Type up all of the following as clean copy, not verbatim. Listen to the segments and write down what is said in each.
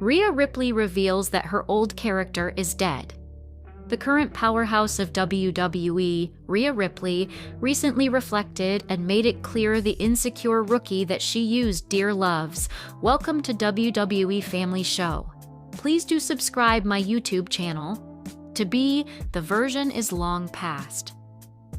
Rhea Ripley reveals that her old character is dead. The current powerhouse of WWE, Rhea Ripley, recently reflected and made it clear the insecure rookie that she used dear loves. Welcome to WWE Family Show. Please do subscribe my YouTube channel. To be, the version is long past.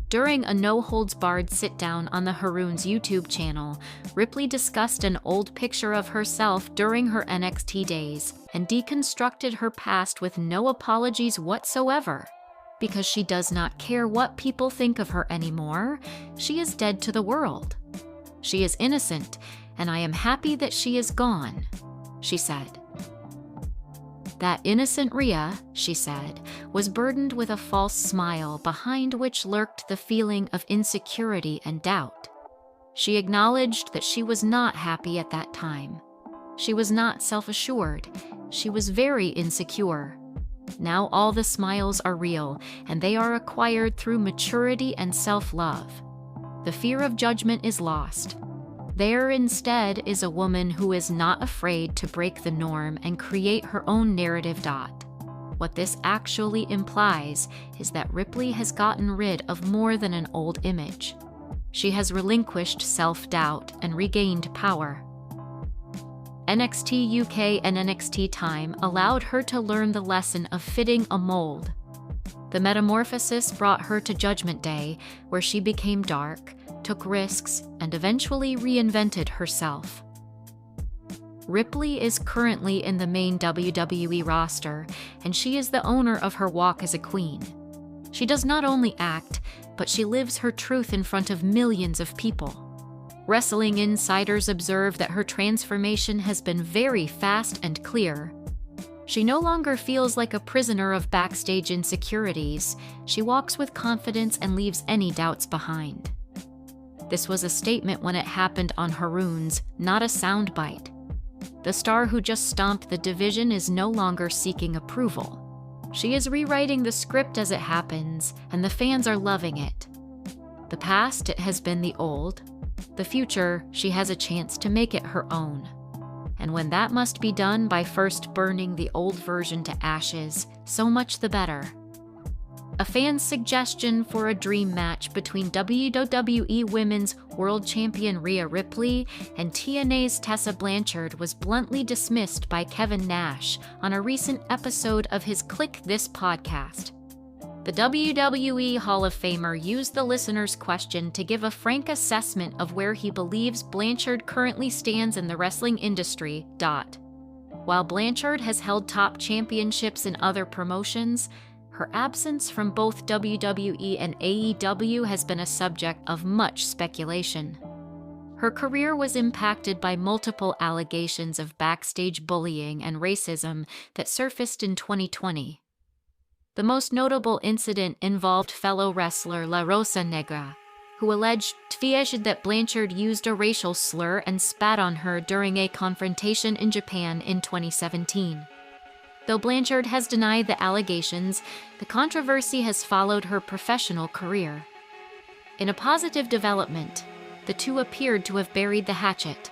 During a no-holds-barred sit-down on the Haroons YouTube channel, Ripley discussed an old picture of herself during her NXT days and deconstructed her past with no apologies whatsoever. Because she does not care what people think of her anymore, she is dead to the world. She is innocent, and I am happy that she is gone, she said. That innocent Rhea, she said, was burdened with a false smile behind which lurked the feeling of insecurity and doubt. She acknowledged that she was not happy at that time. She was not self-assured. She was very insecure. Now all the smiles are real, and they are acquired through maturity and self-love. The fear of judgment is lost. There instead is a woman who is not afraid to break the norm and create her own narrative. What this actually implies is that Ripley has gotten rid of more than an old image. She has relinquished self-doubt and regained power. NXT UK and NXT Time allowed her to learn the lesson of fitting a mold. The metamorphosis brought her to Judgment Day, where she became dark, took risks, and eventually reinvented herself. Ripley is currently in the main WWE roster, and she is the owner of her walk as a queen. She does not only act, but she lives her truth in front of millions of people. Wrestling insiders observe that her transformation has been very fast and clear. She no longer feels like a prisoner of backstage insecurities. She walks with confidence and leaves any doubts behind. This was a statement when it happened on Haroons, not a soundbite. The star who just stomped the division is no longer seeking approval. She is rewriting the script as it happens, and the fans are loving it. The past, it has been the old. The future, she has a chance to make it her own. And when that must be done by first burning the old version to ashes, so much the better. A fan's suggestion for a dream match between WWE Women's World Champion Rhea Ripley and TNA's Tessa Blanchard was bluntly dismissed by Kevin Nash on a recent episode of his Click This podcast. The WWE Hall of Famer used the listener's question to give a frank assessment of where he believes Blanchard currently stands in the wrestling industry. While Blanchard has held top championships in other promotions, her absence from both WWE and AEW has been a subject of much speculation. Her career was impacted by multiple allegations of backstage bullying and racism that surfaced in 2020. The most notable incident involved fellow wrestler La Rosa Negra, who alleged that Blanchard used a racial slur and spat on her during a confrontation in Japan in 2017. Though Blanchard has denied the allegations, the controversy has followed her professional career. In a positive development, the two appeared to have buried the hatchet.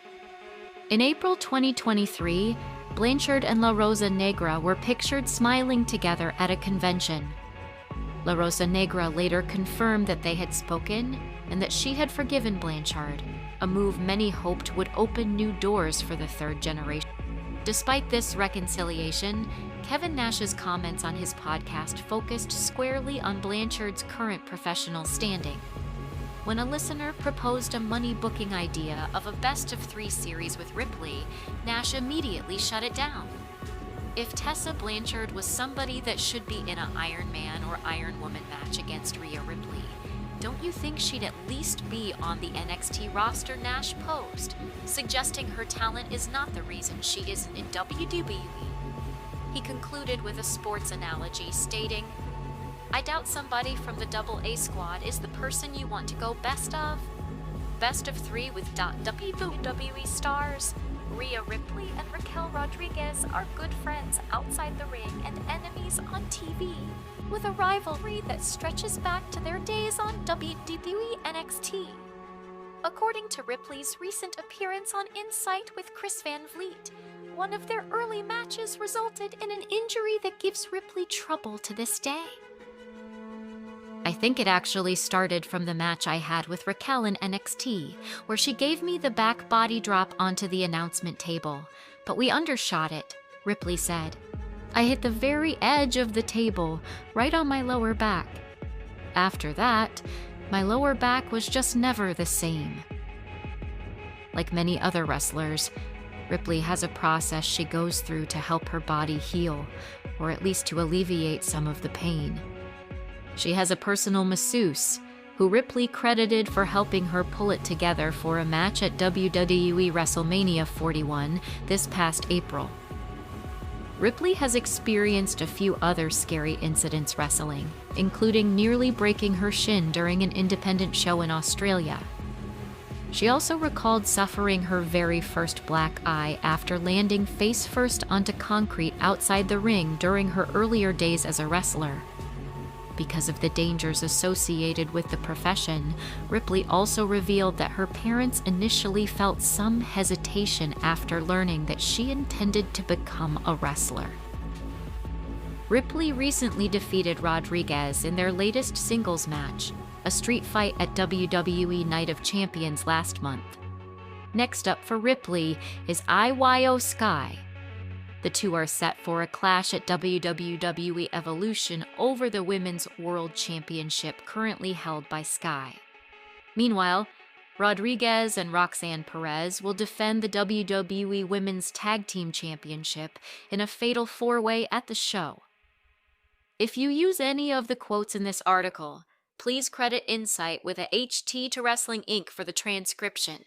In April 2023, Blanchard and La Rosa Negra were pictured smiling together at a convention. La Rosa Negra later confirmed that they had spoken and that she had forgiven Blanchard, a move many hoped would open new doors for the third generation. Despite this reconciliation, Kevin Nash's comments on his podcast focused squarely on Blanchard's current professional standing. When a listener proposed a money booking idea of a best-of-3 series with Ripley, Nash immediately shut it down. If Tessa Blanchard was somebody that should be in an Iron Man or Iron Woman match against Rhea Ripley, don't you think she'd at least be on the NXT roster? Nash posed, suggesting her talent is not the reason she isn't in WWE. He concluded with a sports analogy, stating, "I doubt somebody from the AA squad is the person you want to go best of. Best of 3 with WWE stars. Rhea Ripley and Raquel Rodriguez are good friends outside the ring and enemies on TV, with a rivalry that stretches back to their days on WWE NXT. According to Ripley's recent appearance on Insight with Chris Van Vliet, one of their early matches resulted in an injury that gives Ripley trouble to this day. I think it actually started from the match I had with Raquel in NXT, where she gave me the back body drop onto the announcement table, but we undershot it, Ripley said. I hit the very edge of the table, right on my lower back. After that, my lower back was just never the same. Like many other wrestlers, Ripley has a process she goes through to help her body heal, or at least to alleviate some of the pain. She has a personal masseuse, who Ripley credited for helping her pull it together for a match at WWE WrestleMania 41 this past April. Ripley has experienced a few other scary incidents wrestling, including nearly breaking her shin during an independent show in Australia. She also recalled suffering her very first black eye after landing face first onto concrete outside the ring during her earlier days as a wrestler. Because of the dangers associated with the profession, Ripley also revealed that her parents initially felt some hesitation after learning that she intended to become a wrestler. Ripley recently defeated Rodriguez in their latest singles match, a street fight at WWE Night of Champions last month. Next up for Ripley is Io Sky. The two are set for a clash at WWE Evolution over the Women's World Championship currently held by Sky. Meanwhile, Rodriguez and Roxanne Perez will defend the WWE Women's Tag Team Championship in a fatal four-way at the show. If you use any of the quotes in this article, please credit Insight with a HT to Wrestling Inc. for the transcription.